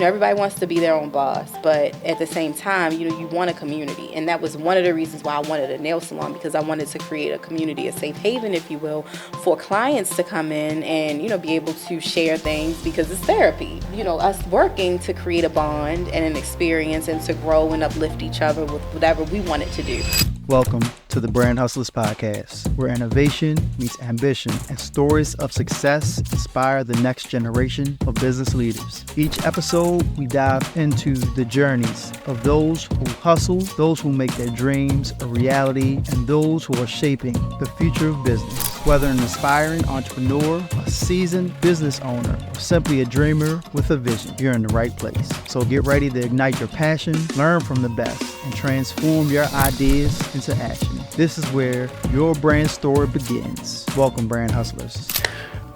Everybody wants to be their own boss, but at the same time, you want a community. And that was one of the reasons why I wanted a nail salon, because I wanted to create a community, a safe haven, if you will, for clients to come in and, be able to share things, because it's therapy. Us working to create a bond and an experience and to grow and uplift each other with whatever we wanted to do. Welcome to the Brand Hustlers Podcast, where innovation meets ambition and stories of success inspire the next generation of business leaders. Each episode, we dive into the journeys of those who hustle, those who make their dreams a reality, and those who are shaping the future of business. Whether an aspiring entrepreneur, a seasoned business owner, or simply a dreamer with a vision, you're in the right place. So get ready to ignite your passion, learn from the best, and transform your ideas into action. This is where your brand story begins. Welcome, Brand Hustlers.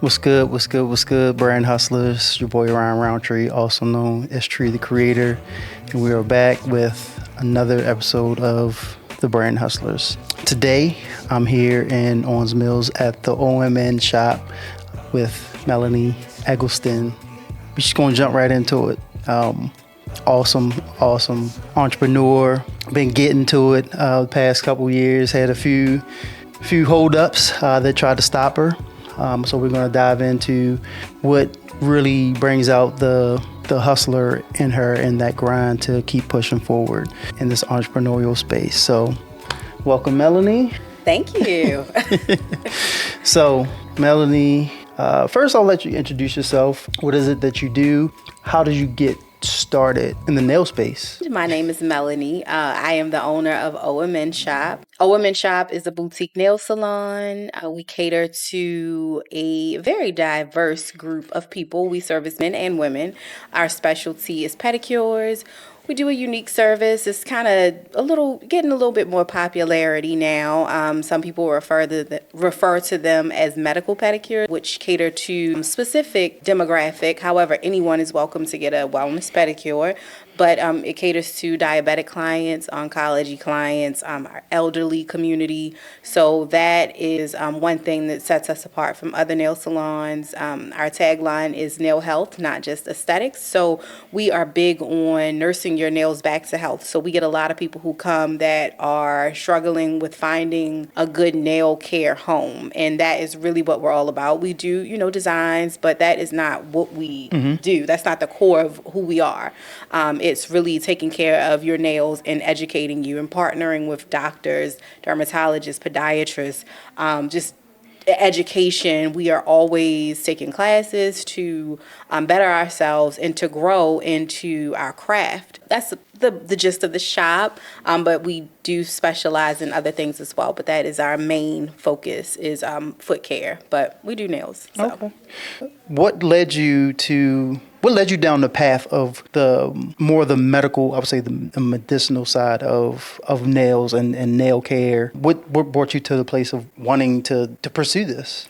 What's good, Brand Hustlers? Your boy Ryan Roundtree, also known as Tree the Creator, and we are back with another episode of the Brand Hustlers. Today, I'm here in Owens Mills at the Omen Shop with Melanie Eggleston. We're just gonna jump right into it. Awesome entrepreneur. Been getting to it the past couple years. Had a few holdups that tried to stop her. So we're going to dive into what really brings out the hustler in her and that grind to keep pushing forward in this entrepreneurial space. So welcome, Melanie. Thank you. So Melanie, first I'll let you introduce yourself. What is it that you do? How did you get started in the nail space? My name is Melanie. I am the owner of Omen Shop. Omen Shop is a boutique nail salon. We cater to a very diverse group of people. We service men and women. Our specialty is pedicures. We do a unique service. It's kind of getting a little bit more popularity now. Some people refer to them as medical pedicure, which cater to specific demographic. However, anyone is welcome to get a wellness pedicure. But it caters to diabetic clients, oncology clients, our elderly community. So that is one thing that sets us apart from other nail salons. Our tagline is nail health, not just aesthetics. So we are big on nursing your nails back to health. So we get a lot of people who come that are struggling with finding a good nail care home. And that is really what we're all about. We do, designs, but that is not what we do. That's not the core of who we are. It's really taking care of your nails and educating you and partnering with doctors, dermatologists, podiatrists, just education. We are always taking classes to better ourselves and to grow into our craft. That's the gist of the shop, but we do specialize in other things as well. But that is our main focus is foot care, but we do nails. So. Okay. What led you down the path of the medical, I would say the medicinal side of nails and nail care? What brought you to the place of wanting to pursue this?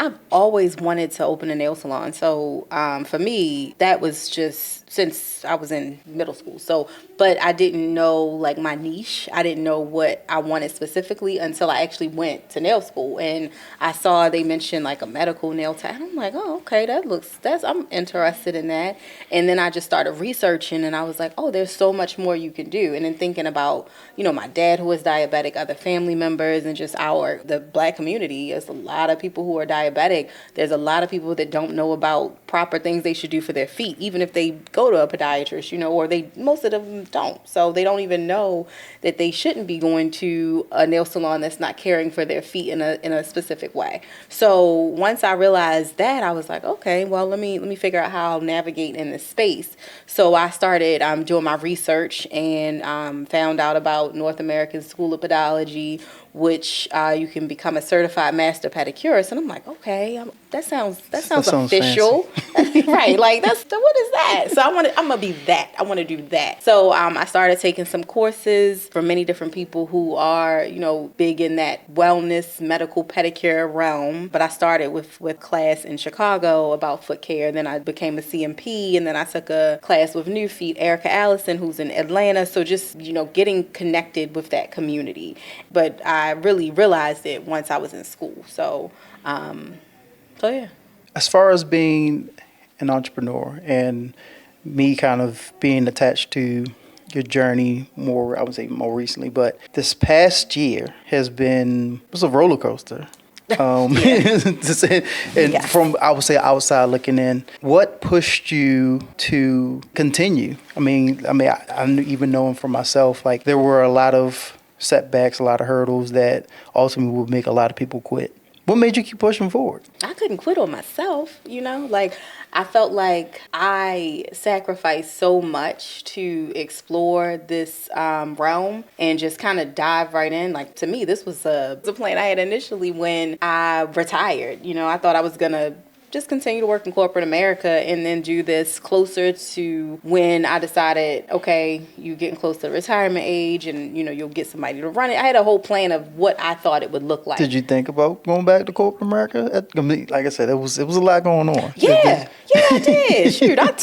I've always wanted to open a nail salon. So for me, that was just since I was in middle school. So, but I didn't know my niche. I didn't know what I wanted specifically until I actually went to nail school and I saw they mentioned a medical nail tech. And I'm like, oh, okay, I'm interested in that. And then I just started researching and I was like, oh, there's so much more you can do. And then thinking about, my dad who was diabetic, other family members, and just the Black community. There's a lot of people who are diabetic. There's a lot of people that don't know about proper things they should do for their feet, even if they go to a podiatrist, or most of them don't. So they don't even know that they shouldn't be going to a nail salon that's not caring for their feet in a specific way. So once I realized that, I was like, okay, well, let me figure out how I'll navigate in this space. So I started doing my research and found out about North American School of Pedology, which you can become a certified master pedicurist. And I'm like, okay, that sounds official. Right, what is that? So I'm gonna be that. I want to do that. So I started taking some courses from many different people who are, big in that wellness medical pedicure realm. But I started with class in Chicago about foot care. Then I became a CMP, and then I took a class with New Feet, Erica Allison, who's in Atlanta. So just, getting connected with that community. But I really realized it once I was in school. So yeah. As far as being an entrepreneur and me kind of being attached to your journey more, I would say more recently, but this past year was a roller coaster. And Yes. from, I would say, outside looking in, what pushed you to continue? I even knowing for myself, like there were a lot of setbacks, a lot of hurdles that ultimately would make a lot of people quit. What made you keep pushing forward? I couldn't quit on myself, like I felt like I sacrificed so much to explore this realm and just kind of dive right in. Like to me, this was the plan I had initially when I retired. I thought I was gonna just continue to work in corporate America and then do this closer to when I decided, okay, you're getting close to retirement age and, you'll get somebody to run it. I had a whole plan of what I thought it would look like. Did you think about going back to corporate America? Like I said, it was a lot going on. Yeah, I did. Shoot, what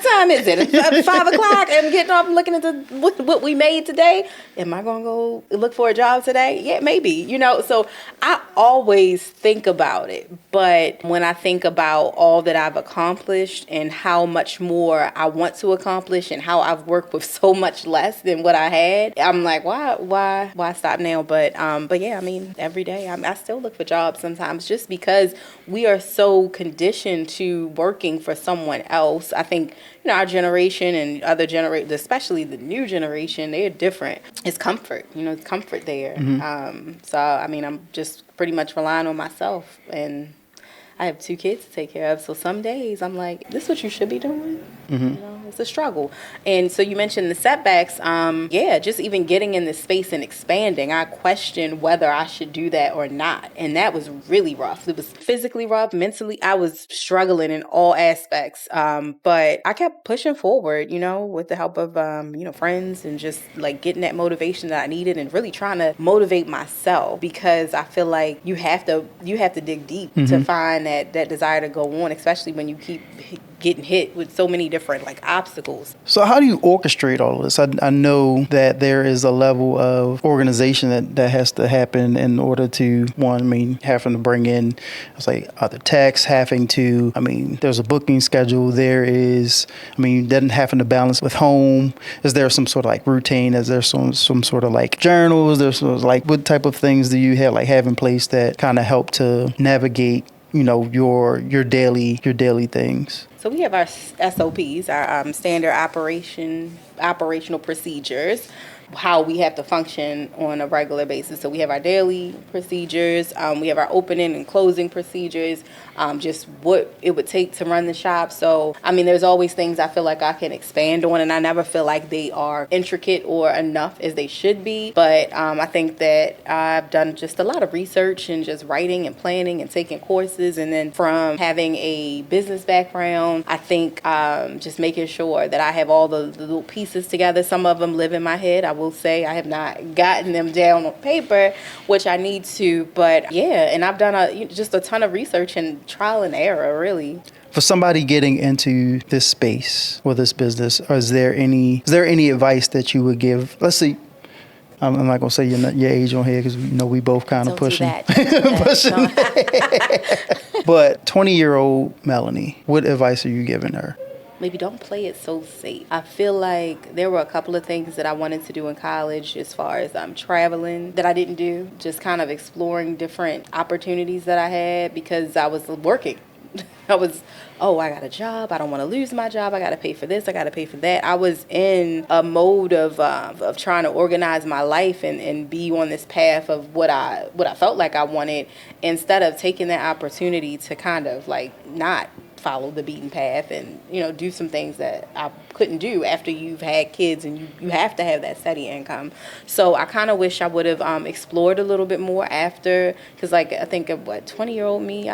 time is it? It's 5 o'clock. I'm getting up looking at what we made today. Am I going to go look for a job today? Yeah, maybe. So I always think about it. But when I think about all that I've accomplished and how much more I want to accomplish and how I've worked with so much less than what I had, I'm like, why stop now? But yeah, every day I still look for jobs sometimes just because we are so conditioned to working for someone else. I think, our generation and other generations, especially the new generation, they're different. It's comfort, it's comfort there. So, I'm just pretty much relying on myself, and I have 2 kids to take care of. So some days I'm like, this is what you should be doing. It's a struggle. And so you mentioned the setbacks. Just even getting in this space and expanding, I questioned whether I should do that or not. And that was really rough. It was physically rough, mentally. I was struggling in all aspects. But I kept pushing forward, with the help of, friends and just like getting that motivation that I needed and really trying to motivate myself, because I feel like you have to dig deep to find that desire to go on, especially when you keep getting hit with so many different obstacles. So how do you orchestrate all of this? I know that there is a level of organization that has to happen in order to, having to bring in, it's like other techs, there's a booking schedule. There is, then having to balance with home. Is there some sort of routine? Is there some sort of journals? There's what type of things do you have in place that kind of help to navigate your daily things? So we have our SOPs, our standard operational procedures, how we have to function on a regular basis. So we have our daily procedures, we have our opening and closing procedures, just what it would take to run the shop. So, there's always things I feel like I can expand on, and I never feel like they are intricate or enough as they should be. But I think that I've done just a lot of research and just writing and planning and taking courses. And then from having a business background, I think just making sure that I have all the little pieces together. Some of them live in my head. I will say I have not gotten them down on paper, which I need to. But yeah, and I've done just a ton of research and trial and error, really. For somebody getting into this space or this business, is there any advice that you would give? Let's see. I'm not gonna say your age on here because we both kind of pushing. Pushing. But 20-year-old Melanie, what advice are you giving her? Maybe don't play it so safe. I feel like there were a couple of things that I wanted to do in college as far as traveling that I didn't do. Just kind of exploring different opportunities that I had because I was working. I got a job. I don't want to lose my job. I got to pay for this. I got to pay for that. I was in a mode of trying to organize my life and be on this path of what I felt like I wanted, instead of taking that opportunity to kind of not follow the beaten path and do some things that I couldn't do after you've had kids and you have to have that steady income. So I kind of wish I would have explored a little bit more after, because I think of 20-year-old me,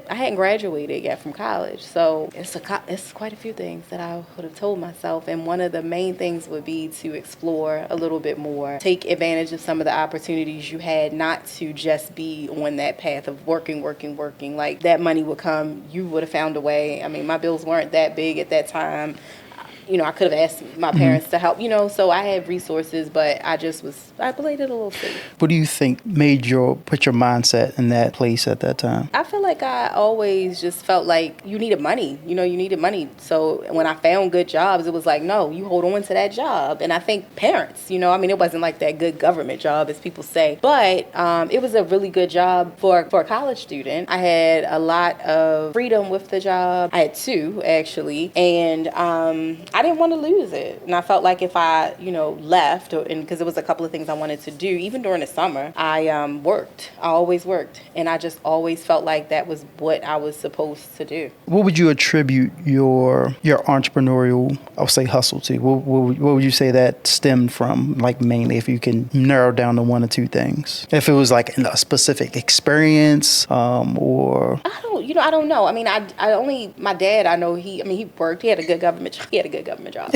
I hadn't graduated yet from college. So it's quite a few things that I would have told myself. And one of the main things would be to explore a little bit more, take advantage of some of the opportunities you had, not to just be on that path of working. Like that money would come, you would have found a way. My bills weren't that big at that time. I could have asked my parents to help, so I had resources, but I played it a little safe. What do you think made put your mindset in that place at that time? I feel like I always just felt like you needed money. You needed money. So when I found good jobs, it was like, no, you hold on to that job. And I think parents, it wasn't like that good government job as people say, but it was a really good job for a college student. I had a lot of freedom with the job. I had two, actually. And I didn't want to lose it. And I felt like if I, left, and because there was a couple of things I wanted to do, even during the summer, I worked. I always worked. And I just always felt like that was what I was supposed to do. What would you attribute your entrepreneurial, I would say, hustle to? What would you say that stemmed from, like, mainly, if you can narrow down to one or two things? If it was like a specific experience, or I don't know. I mean, my dad, I know he worked. He had a good government job.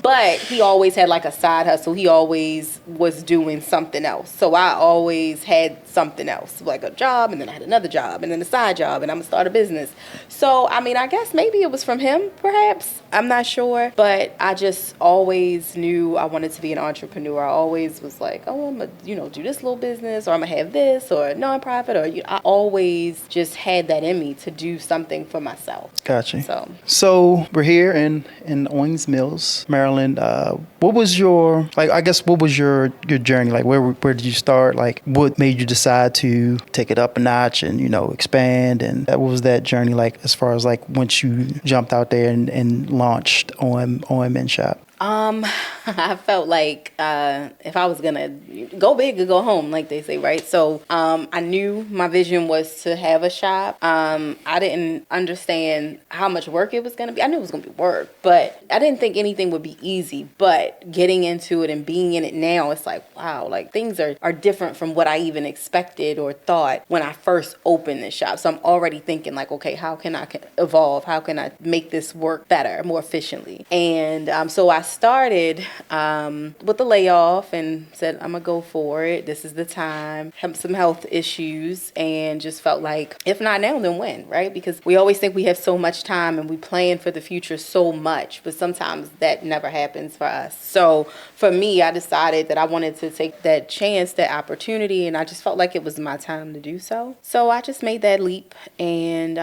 But he always had like a side hustle. He always was doing something else. So I always had something else, like a job, and then I had another job, and then a side job, and I'm gonna start a business. So, I mean, I guess maybe it was from him, perhaps. I'm not sure. But I just always knew I wanted to be an entrepreneur. I always was like, oh, I'm gonna, do this little business, or I'm gonna have this, or a nonprofit, or I always just had that in me to do something for myself. Gotcha. So we're here in Owings Mills, Maryland. What was your journey? Like, where did you start? Like, what made you decide to take it up a notch and, expand? And what was that journey like as far as like once you jumped out there and launched Omen Shop? I felt like if I was gonna go big or go home, like they say, right? So I knew my vision was to have a shop. I didn't understand how much work it was gonna be. I knew it was gonna be work, but I didn't think anything would be easy. But getting into it and being in it now, it's like, wow, like things are different from what I even expected or thought when I first opened the shop. So I'm already thinking like, okay, how can I evolve? How can I make this work better, more efficiently? And so I started with the layoff and said, I'm gonna go for it. This is the time. Have some health issues and just felt like, if not now, then when, right? Because we always think we have so much time and we plan for the future so much, but sometimes that never happens for us. So for me, I decided that I wanted to take that chance, that opportunity, and I just felt like it was my time to do so. So I just made that leap and,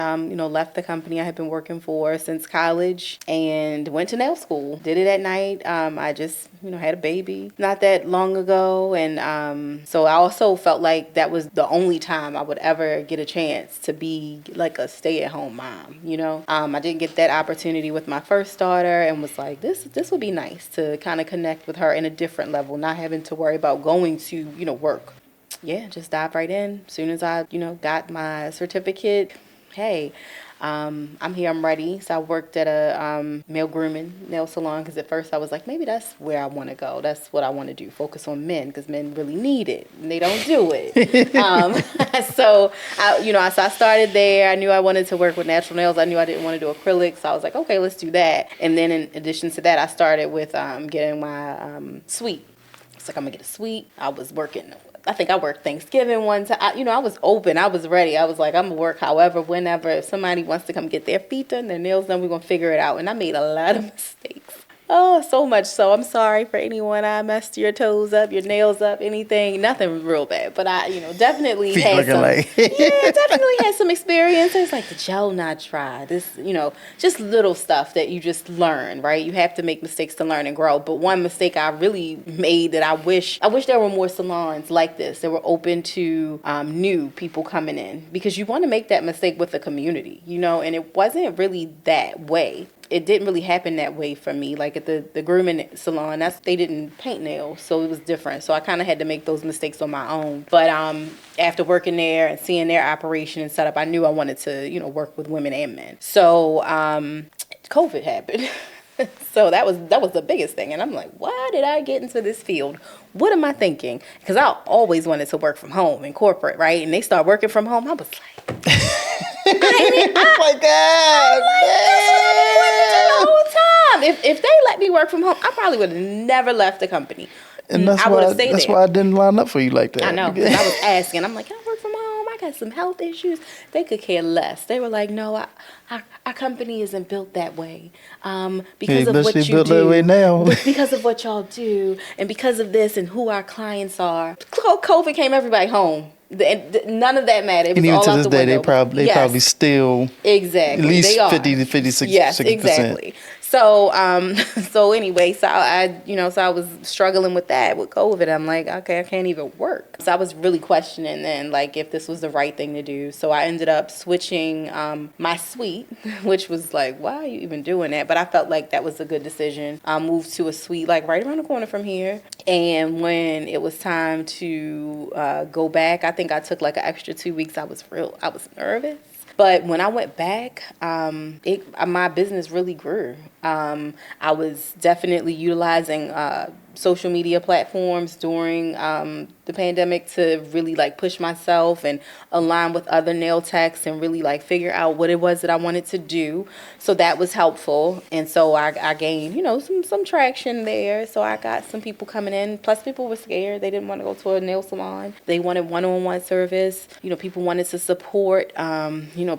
left the company I had been working for since college and went to nail school. Did it at night. I just, had a baby not that long ago. And so I also felt like that was the only time I would ever get a chance to be like a stay-at-home mom, I didn't get that opportunity with my first daughter and was like, this would be nice to kind of connect with her in a different level, not having to worry about going to, work. Yeah, just dive right in. As soon as I, got my certificate, hey, I'm here, I'm ready. So I worked at a male grooming nail salon because at first I was like, maybe that's where I want to go. That's what I want to do, focus on men because men really need it and they don't do it. So I started there. I knew I wanted to work with natural nails. I knew I didn't want to do acrylics. So I was like, okay, let's do that. And then in addition to that, I started with getting my suite. It's like, I'm going to get a suite. I was working, I think I worked Thanksgiving one time. I was open. I was ready. I was like, I'm going to work however, whenever. If somebody wants to come get their feet done, their nails done, we're going to figure it out. And I made a lot of mistakes. Oh, so much so. I'm sorry for anyone I messed your toes up, your nails up, anything. Nothing real bad. But I, definitely had some. Definitely had some experience. It's like the gel not dry. This, just little stuff that you just learn, right? You have to make mistakes to learn and grow. But one mistake I really made that I wish there were more salons like this that were open to new people coming in, because you want to make that mistake with the community, and it wasn't really that way. It didn't really happen that way for me. Like at the grooming salon, they didn't paint nails, so it was different. So I kind of had to make those mistakes on my own. But after working there and seeing their operation and setup, I knew I wanted to, work with women and men. So COVID happened. So that was the biggest thing. And I'm like, why did I get into this field? What am I thinking? Because I always wanted to work from home in corporate, right? And they start working from home. I was like, oh my God, man. The whole time. If they let me work from home, I probably would have never left the company. And that's why I didn't line up for you like that. I know. Because I was asking. I'm like, can I work from home? I had some health issues. They could care less. They were like, no, our company isn't built that way. Because of what you built that way do, now. because of what y'all do, and because of this and who our clients are. COVID came everybody home. None of that mattered. It was And even all to out this the day, window. they probably still Exactly. at least They are. 50 to 56%. Yes, exactly. So, so anyway, so I was struggling with that with COVID. I'm like, okay, I can't even work. So I was really questioning then, like, if this was the right thing to do. So I ended up switching my suite, which was like, why are you even doing that? But I felt like that was a good decision. I moved to a suite like right around the corner from here. And when it was time to go back, I think I took like an extra 2 weeks. I was nervous. But when I went back, my business really grew. I was definitely utilizing social media platforms during the pandemic to really like push myself and align with other nail techs and really like figure out what it was that I wanted to do. So that was helpful. And so I gained, some traction there. So I got some people coming in. Plus people were scared. They didn't want to go to a nail salon. They wanted one-on-one service. People wanted to support,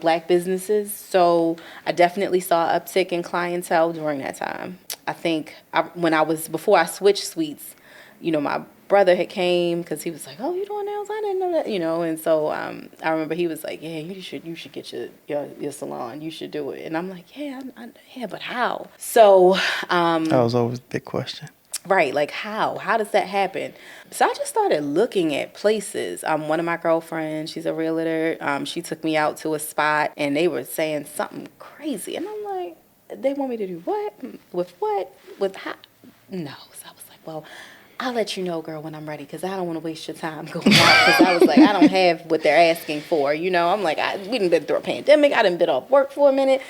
Black businesses. So I definitely saw an uptick in clientele during that time. I think before I switched suites, my brother had came because he was like, oh, you doing nails? I didn't know that, and so I remember he was like, yeah, you should get your salon. You should do it. And I'm like, yeah, but how? So that was always a big question. Right, like how does that happen? So I just started looking at places. One of my girlfriends, she's a realtor, she took me out to a spot and they were saying something crazy. And I'm like, they want me to do what? With what? With how? No. So I was like, well, I'll let you know, girl, when I'm ready, because I don't want to waste your time going out. Because I was like, I don't have what they're asking for. I'm like, we done been through a pandemic. I done been off work for a minute.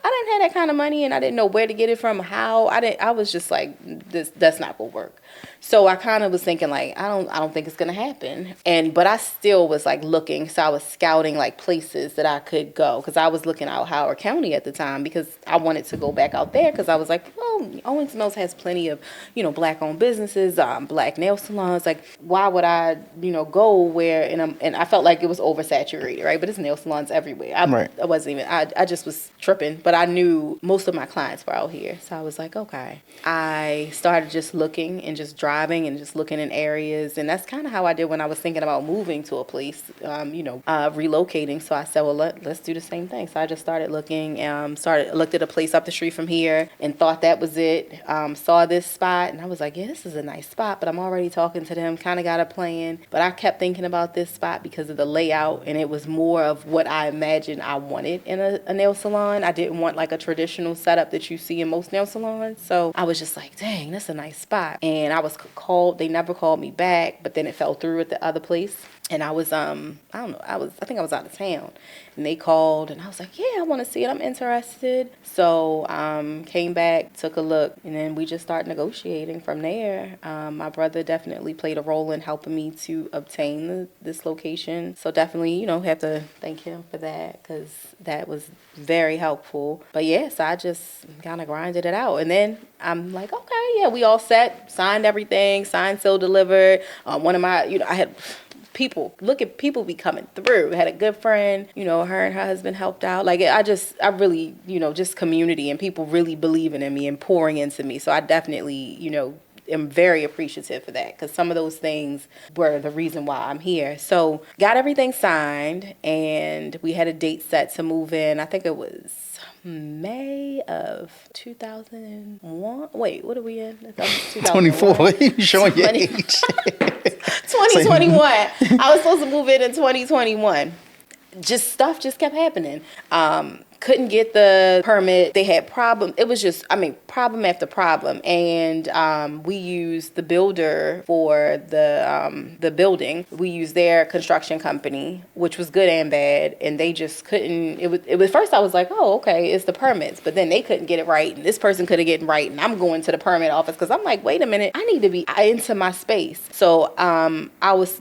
I didn't have that kind of money, and I didn't know where to get it from, how. I was just like, that's not gonna work. So I kind of was thinking like, I don't think it's gonna happen. But I still was like looking. So I was scouting like places that I could go, because I was looking out Howard County at the time, because I wanted to go back out there, because I was like, well, Owens Mills has plenty of Black owned businesses, Black nail salons. Like, why would I go where and I felt like it was oversaturated, right? But it's nail salons everywhere. I wasn't even. I just was tripping, but I knew most of my clients were out here, so I was like, okay. I started just looking and just driving and just looking in areas, and that's kind of how I did when I was thinking about moving to a place, relocating. So I said, well, let's do the same thing. So I just started looking, looked at a place up the street from here and thought that was it. Saw this spot and I was like, yeah, this is a nice spot, but I'm already talking to them, kind of got a plan. But I kept thinking about this spot because of the layout, and it was more of what I imagined I wanted in a nail salon. I didn't want like a traditional setup that you see in most nail salons. So I was just like, dang, that's a nice spot. And I was called, they never called me back, but then it fell through at the other place. And I was, I think I was out of town, and they called and I was like, yeah, I want to see it. I'm interested. So, came back, took a look, and then we just started negotiating from there. My brother definitely played a role in helping me to obtain this location. So definitely, have to thank him for that, because that was very helpful. But yes, I just kind of grinded it out. And then I'm like, okay, yeah, we all set, signed everything, signed, sealed, delivered. One of my, I had people be coming through. I had a good friend, her and her husband helped out. Like, I really, just community and people really believing in me and pouring into me. So I definitely, am very appreciative for that, because some of those things were the reason why I'm here. So got everything signed, and we had a date set to move in. I think it was May of 2001. Wait, what are we in? 24. You showing your age. 2021. I was supposed to move in 2021. Stuff just kept happening. Couldn't get the permit. They had problem. It was just, problem after problem. And we used the builder for the building. We used their construction company, which was good and bad. And they just couldn't. It was first I was like, oh, okay, it's the permits. But then they couldn't get it right, and this person couldn't get it right. And I'm going to the permit office because I'm like, wait a minute, I need to be into my space. So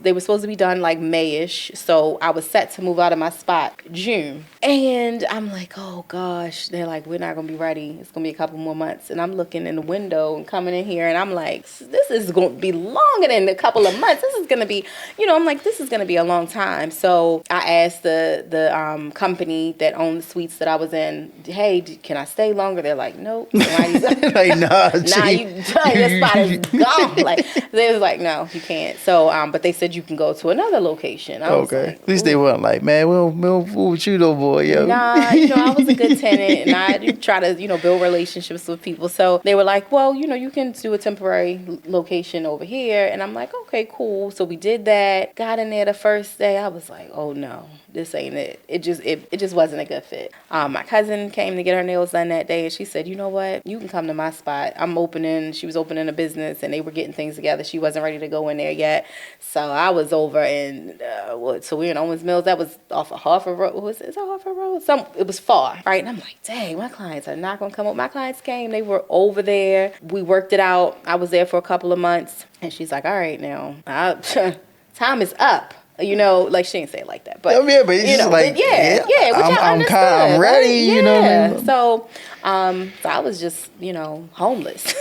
they were supposed to be done like May-ish. So I was set to move out of my spot June. And I'm like, like, oh gosh, they're like, we're not gonna be ready. It's gonna be a couple more months. And I'm looking in the window and coming in here, and I'm like, this is gonna be longer than a couple of months. This is gonna be, I'm like, this is gonna be a long time. So I asked the company that owned the suites that I was in, hey, can I stay longer? They're like, nope. Like, nah, your spot is gone. Like, they was like, no, you can't. So, but they said you can go to another location. I was like, at least they weren't like, man, we'll fool with you, though, boy, yo. Nah, I was a good tenant, and I try to, build relationships with people. So they were like, well, you can do a temporary location over here. And I'm like, okay, cool. So we did that. Got in there the first day. I was like, oh no, this ain't it. It just wasn't a good fit. My cousin came to get her nails done that day, and she said, you know what? You can come to my spot. She was opening a business, and they were getting things together. She wasn't ready to go in there yet. So I was over in, so we're in Owens Mills. That was off of Harford Road. Is that Harford Road? It was far, right? And I'm like, dang, my clients are not going to come up. My clients came. They were over there. We worked it out. I was there for a couple of months. And she's like, all right, now, time is up. Like she didn't say it like that, but but it's just like, which I understood. I'm ready, right? So, so I was just, homeless.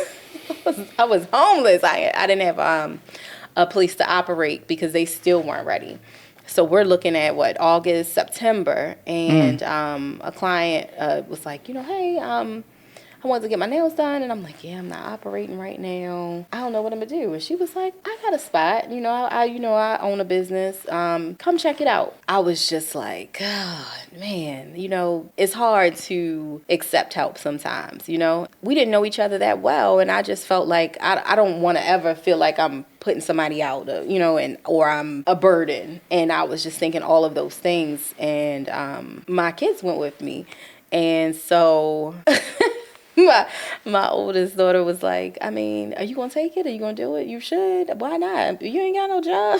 I was homeless. I didn't have a place to operate because they still weren't ready. So we're looking at August, September, and a client was like, hey, I wanted to get my nails done, and I'm like, yeah, I'm not operating right now. I don't know what I'm gonna do. And she was like, I got a spot. I own a business. Come check it out. I was just like, God, man, it's hard to accept help sometimes. We didn't know each other that well, and I just felt like I don't want to ever feel like I'm putting somebody out, or I'm a burden. And I was just thinking all of those things, and my kids went with me, and so. My oldest daughter was like, I mean, are you going to take it? Are you going to do it? You should. Why not? You ain't got no job.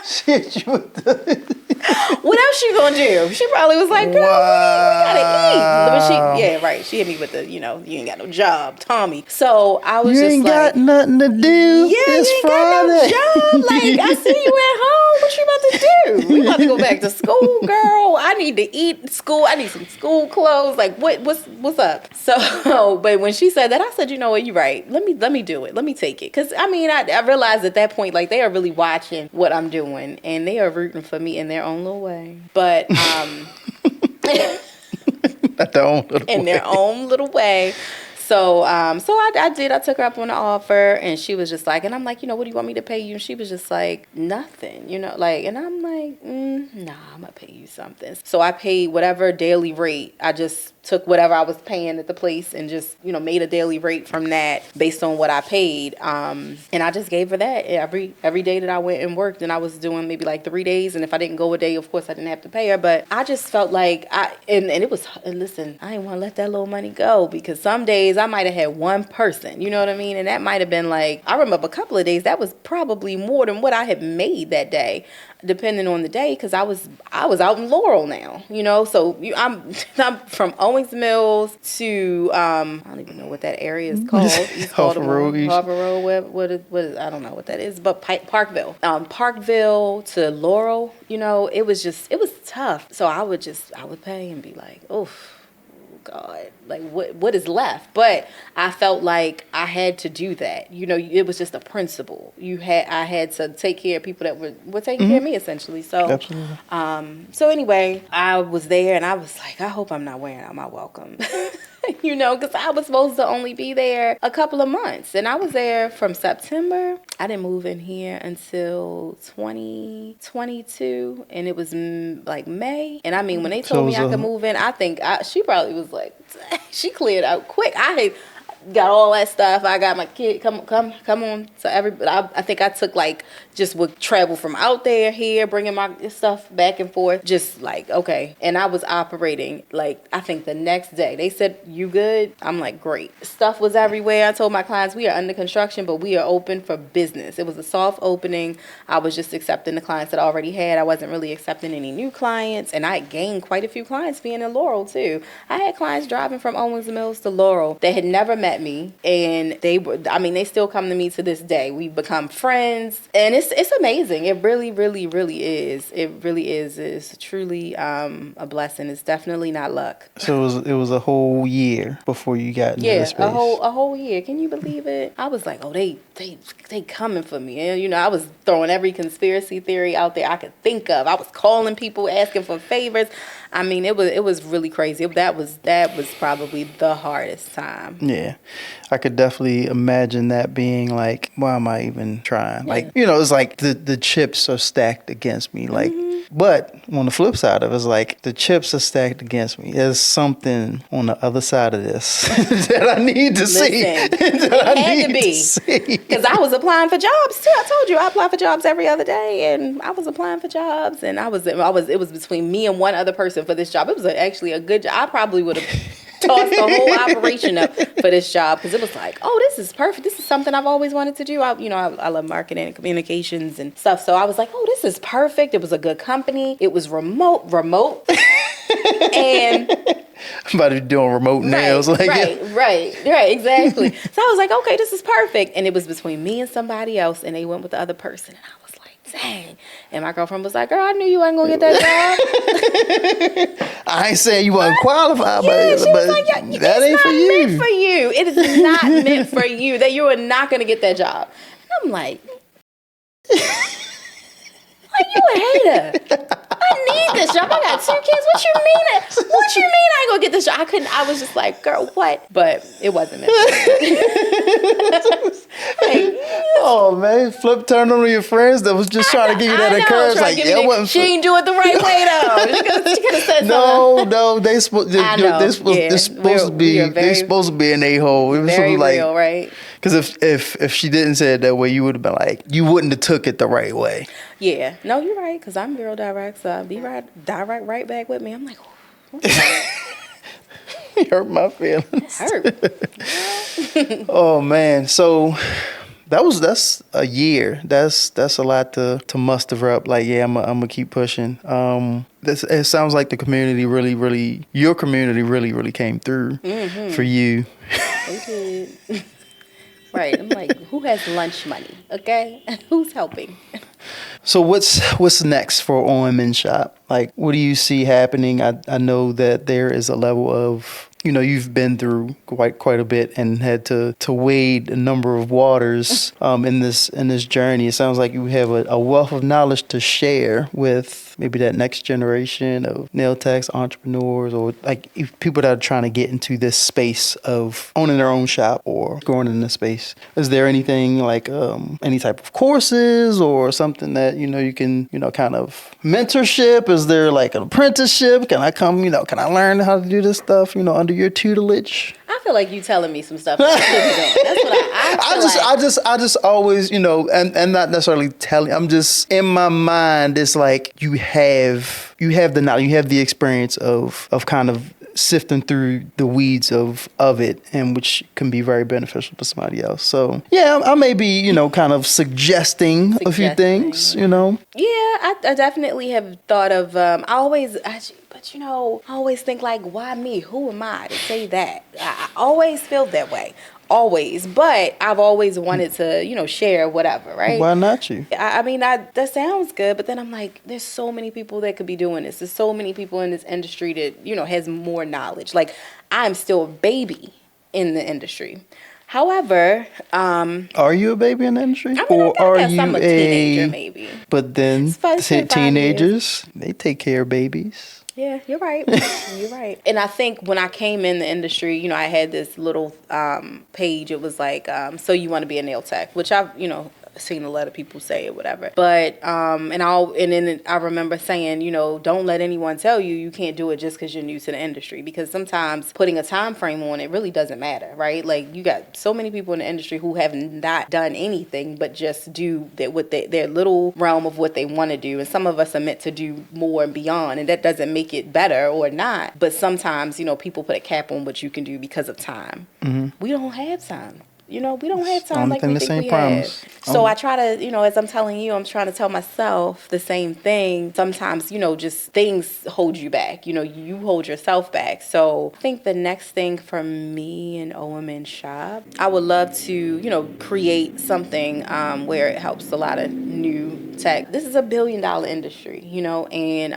Shit, What else you gonna do? She probably was like, girl, we gotta eat. But she hit me with the, you ain't got no job, Tommy. So I was you ain't got nothing to do. It's you ain't Friday. got no job. Like, I see you at home. What you about to do? We about to go back to school, girl. I need to eat school. I need some school clothes. Like, what's up? So, but when she said that, I said, you know what, you're right. Let me do it. Let me take it. Because, I mean, I realized at that point, like, they are really watching what I'm doing, and they are rooting for me in their own little way. But in their own little way. So I did. I took her up on the offer, and she was just like, and I'm like, what do you want me to pay you? And she was just like, nothing, and I'm like, nah, I'm gonna pay you something. So I paid whatever daily rate. I just took whatever I was paying at the place and just, made a daily rate from that based on what I paid. And I just gave her that every day that I went and worked, and I was doing maybe like 3 days. And if I didn't go a day, of course I didn't have to pay her, but I just felt like listen, I didn't want to let that little money go, because some days I might have had one person, you know what I mean? And that might have been like, I remember a couple of days, that was probably more than what I had made that day, depending on the day, because I was out in Laurel now, so I'm from Owens Mills to I don't even know what that area is called. Harford Road. Harford Road. What is I don't know what that is, but Parkville. Parkville to Laurel. It was tough. So I would pay and be like, oof. God, like what is left? But I felt like I had to do that. It was just a principle. I had to take care of people that were taking care of me, essentially. So, absolutely. So anyway, I was there, and I was like, I hope I'm not wearing out my welcome. Because I was supposed to only be there a couple of months, and I was there from September. I didn't move in here until 2022, and it was like May. And I mean, when they told me I could move in, I think she probably was like, she cleared out quick. I got all that stuff. I got my kid. Come on. So I think I took would travel from out there here, bringing my stuff back and forth. Just like, okay. And I was operating I think the next day. They said, you good? I'm like, great. Stuff was everywhere. I told my clients, we are under construction, but we are open for business. It was a soft opening. I was just accepting the clients that I already had. I wasn't really accepting any new clients. And I gained quite a few clients being in Laurel too. I had clients driving from Owens Mills to Laurel that had never met met me, and they still come to me to this day. We've become friends, and it's amazing. It really, really, really is. It really is. It's truly a blessing. It's definitely not luck. So it was a whole year before you got into the space. A whole year. Can you believe it? I was like, oh, they coming for me. And I was throwing every conspiracy theory out there I could think of. I was calling people, asking for favors. I mean, it was really crazy. That was probably the hardest time. Yeah, I could definitely imagine that being like, why am I even trying? Yeah. Like, it's like the chips are stacked against me. Like, but on the flip side of it, it's like the chips are stacked against me. There's something on the other side of this that I need to see. It had to be, because I was applying for jobs too. I told you I apply for jobs every other day, and I was applying for jobs, and it was between me and one other person for this job. It was actually a good job. I probably would have tossed the whole operation up for this job, because it was like, oh, this is perfect. This is something I've always wanted to do. I love marketing and communications and stuff. So I was like, oh, this is perfect. It was a good company. It was remote, and about to be doing remote nails, right, exactly. So I was like, okay, this is perfect. And it was between me and somebody else, and they went with the other person, and I was like, dang. And my girlfriend was like, girl, I knew you wasn't gonna get that job. I ain't saying you wasn't qualified, but like, that ain't for you. It's not meant for you. It is not meant for you. That you are not gonna get that job. And I'm like, you a hater. I need this job. I got 2 kids. What you mean? What you mean I ain't gonna get this job? I was just like, girl, what? But it wasn't meant for me. Oh man, turn on your friends that was just trying to give you that encouragement. Like, she ain't do it the right way though. She could have said something. No, they supposed to be an a-hole. It was very like, real, right? Because if she didn't say it that way, you would have been like, you wouldn't have took it the right way. Yeah, no, you're right. Because I'm real direct, so be direct right back with me. I'm like, you hurt my feelings. Hurt. Oh man, so that's a year. That's a lot to muster up. Like, yeah, I'm gonna keep pushing. It sounds like the community your community really came through for you. They did. Right. I'm like, who has lunch money? Okay, who's helping? So what's next for Omen Shop? Like, what do you see happening? I know that there is a level of, you've been through quite a bit and had to wade a number of waters in this journey. It sounds like you have a wealth of knowledge to share with maybe that next generation of nail techs, entrepreneurs, or like people that are trying to get into this space of owning their own shop or going in this space. Is there anything like any type of courses or something that you can kind of mentorship? Is there like an apprenticeship? Can I come? Can I learn how to do this stuff? Under your tutelage? I feel like you telling me some stuff that I should be doing. That's what I just always, and not necessarily telling. I'm just in my mind. It's like you have the knowledge, you have the experience of kind of sifting through the weeds of it, and which can be very beneficial to somebody else. So yeah, I may be kind of suggesting a few things. Yeah, I definitely have thought of. I always think like, why me? Who am I to say that? I always feel that way. Always. But I've always wanted to, share whatever, right? Why not you? I mean, that sounds good, but then I'm like, there's so many people that could be doing this. There's so many people in this industry that, has more knowledge. Like, I'm still a baby in the industry. However, are you a baby in the industry? I mean, or are you a teenager, maybe? But then teenagers, they take care of babies. Yeah, you're right. You're right. And I think when I came in the industry, I had this little page. It was like, so you want to be a nail tech, which I've, seen a lot of people say it, whatever. But and then I remember saying, don't let anyone tell you can't do it just because you're new to the industry, because sometimes putting a time frame on it really doesn't matter, right? Like, you got so many people in the industry who have not done anything but just do their little realm of what they want to do, and some of us are meant to do more and beyond, and that doesn't make it better or not. But sometimes people put a cap on what you can do because of time. We don't have time. we don't have time Only like thing we this think ain't we have. promise. So I try to, as I'm telling you, I'm trying to tell myself the same thing. Sometimes, just things hold you back. You hold yourself back. So I think the next thing for me in Omen Shop, I would love to, create something where it helps a lot of new tech. This is a $1 billion industry, and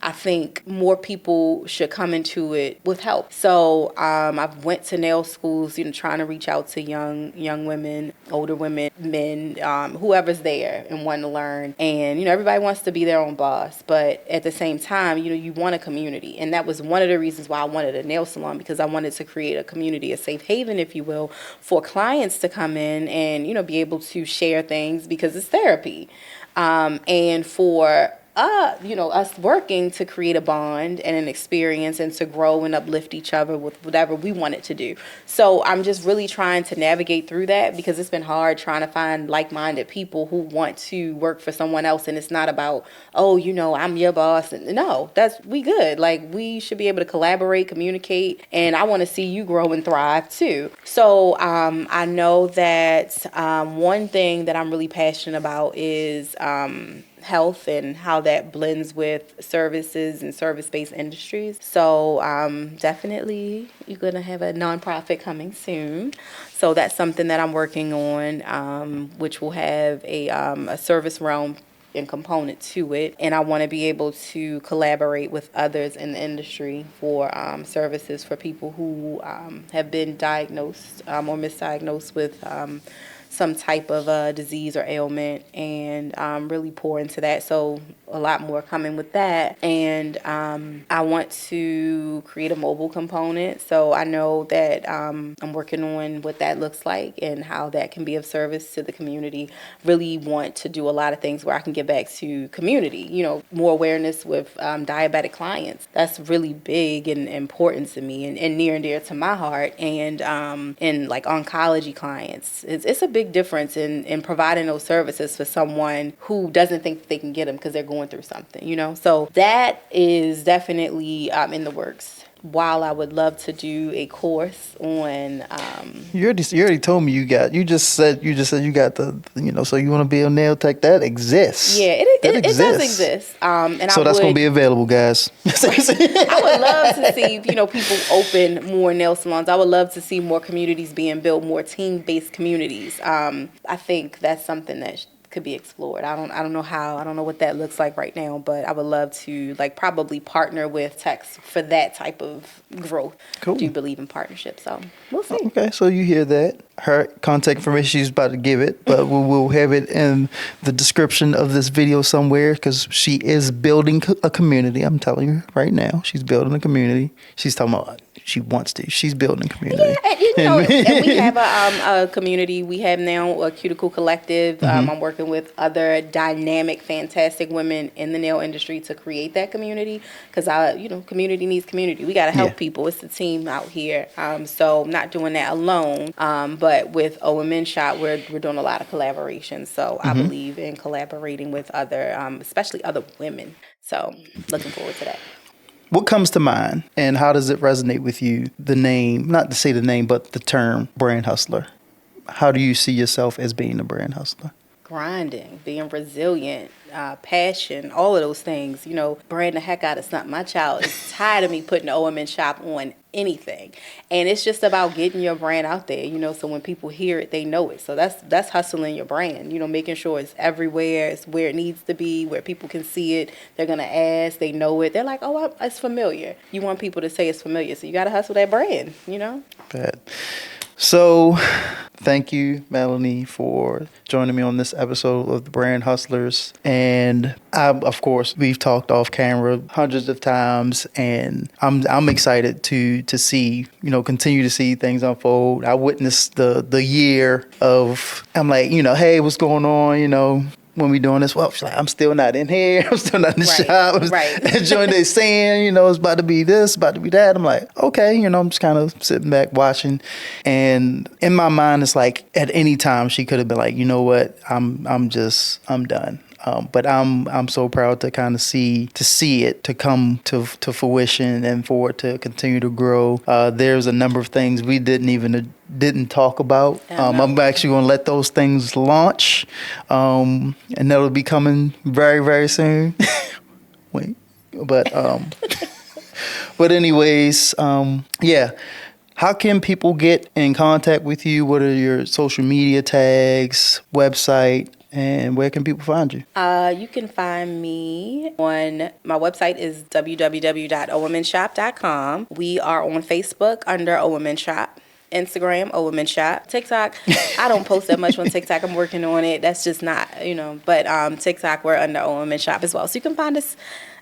I think more people should come into it with help. So I've went to nail schools, trying to reach out to young women, older women, men, whoever's there and want to learn. And, everybody wants to be their own boss. But at the same time, you want a community. And that was one of the reasons why I wanted a nail salon, because I wanted to create a community, a safe haven, if you will, for clients to come in and, be able to share things, because it's therapy. And for us working to create a bond and an experience and to grow and uplift each other with whatever we wanted to do. So I'm just really trying to navigate through that, because it's been hard trying to find like-minded people who want to work for someone else. And it's not about, I'm your boss. And no, we good. Like, we should be able to collaborate, communicate, and I want to see you grow and thrive too. So I know that one thing that I'm really passionate about is health and how that blends with services and service-based industries. So definitely you're going to have a nonprofit coming soon. So that's something that I'm working on, which will have a service realm and component to it. And I want to be able to collaborate with others in the industry for services for people who have been diagnosed or misdiagnosed with some type of disease or ailment, and really pour into that. So a lot more coming with that. And I want to create a mobile component. So I know that I'm working on what that looks like and how that can be of service to the community. Really want to do a lot of things where I can get back to community, more awareness with diabetic clients. That's really big and important to me, and near and dear to my heart. And like oncology clients, it's a big difference in providing those services for someone who doesn't think that they can get them because they're going through something, So that is definitely in the works. While I would love to do a course on You already told me you just said you got so you want to be a nail tech that exists. Yeah, it does exist. And so that's going to be available, guys. I would love to see people open more nail salons. I would love to see more communities being built, more team-based communities. I think that's something that could be explored. I don't know how. I don't know what that looks like right now, but I would love to probably partner with techs for that type of growth. Cool. I do believe in partnerships, so we'll see. Okay, so you hear that. Her contact information, she's about to give it, but we'll have it in the description of this video somewhere, because she is building a community. I'm telling you right now, she's building a community. She's talking about she wants to. She's building a community. Yeah, and we have a community. We have now a Cuticle Collective. I'm working with other dynamic, fantastic women in the nail industry to create that community, because community needs community. We got to help people. It's a team out here. So I'm not doing that alone. But with Omen Shop, we're doing a lot of collaboration. So I believe in collaborating with other, especially other women. So looking forward to that. What comes to mind, and how does it resonate with you, the name, not to say the name, but the term brand hustler? How do you see yourself as being a brand hustler? Grinding, being resilient, passion, all of those things, brand the heck out of something. My child is tired of me putting the Omen Shop on anything. And it's just about getting your brand out there, so when people hear it, they know it. So that's hustling your brand, making sure it's everywhere, it's where it needs to be, where people can see it. They're going to ask, they know it. They're like, oh, it's familiar. You want people to say it's familiar. So you got to hustle that brand, Bad. So thank you, Melanie, for joining me on this episode of the Brand Hustlers. And of course, we've talked off camera hundreds of times, and I'm excited to see, continue to see things unfold. I witnessed the year of, I'm like, hey, what's going on, when we doing this? Well, she's like, I'm still not in here. I'm still not in the shop. Right. Enjoying they saying, it's about to be this, about to be that. I'm like, okay, I'm just kind of sitting back watching. And in my mind, it's like at any time she could have been like, you know what? I'm done. But I'm so proud to kind of see it to come to fruition and for it to continue to grow. There's a number of things we didn't talk about. I'm actually going to let those things launch, and that'll be coming very, very soon. Wait, but anyways, yeah. How can people get in contact with you? What are your social media tags, website, and where can people find you? You can find me on my website is www.omenshop.com. We are on Facebook under Omen Shop. Instagram, Omen Shop. TikTok, I don't post that much on TikTok. I'm working on it. That's just not, but TikTok, we're under Omen Shop as well. So you can find us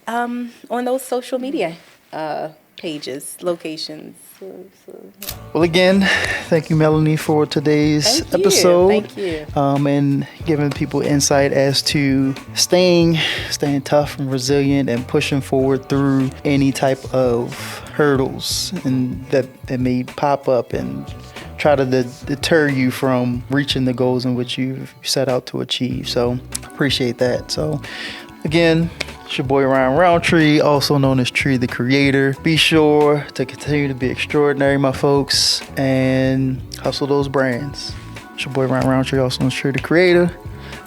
on those social media pages, locations. Well, again, thank you, Melanie, for today's episode. Thank you. And giving people insight as to staying tough and resilient and pushing forward through any type of hurdles and that may pop up and try to deter you from reaching the goals in which you've set out to achieve. So appreciate that. So again, it's your boy Ryan Roundtree, also known as Tree the Creator. Be sure to continue to be extraordinary, my folks, and hustle those brands. It's your boy Ryan Roundtree, also known as Tree the Creator.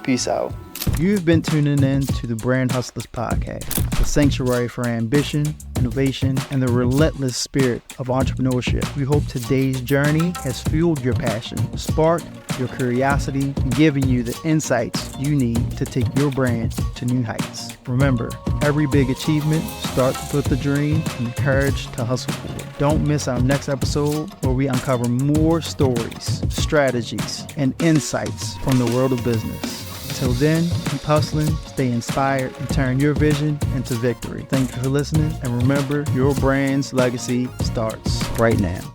Peace out. You've been tuning in to the Brand Hustlers Podcast, the sanctuary for ambition, innovation, and the relentless spirit of entrepreneurship. We hope today's journey has fueled your passion, sparked your curiosity, and given you the insights you need to take your brand to new heights. Remember, every big achievement starts with a dream and the courage to hustle for it. Don't miss our next episode where we uncover more stories, strategies, and insights from the world of business. Until then, keep hustling, stay inspired, and turn your vision into victory. Thank you for listening, and remember, your brand's legacy starts right now.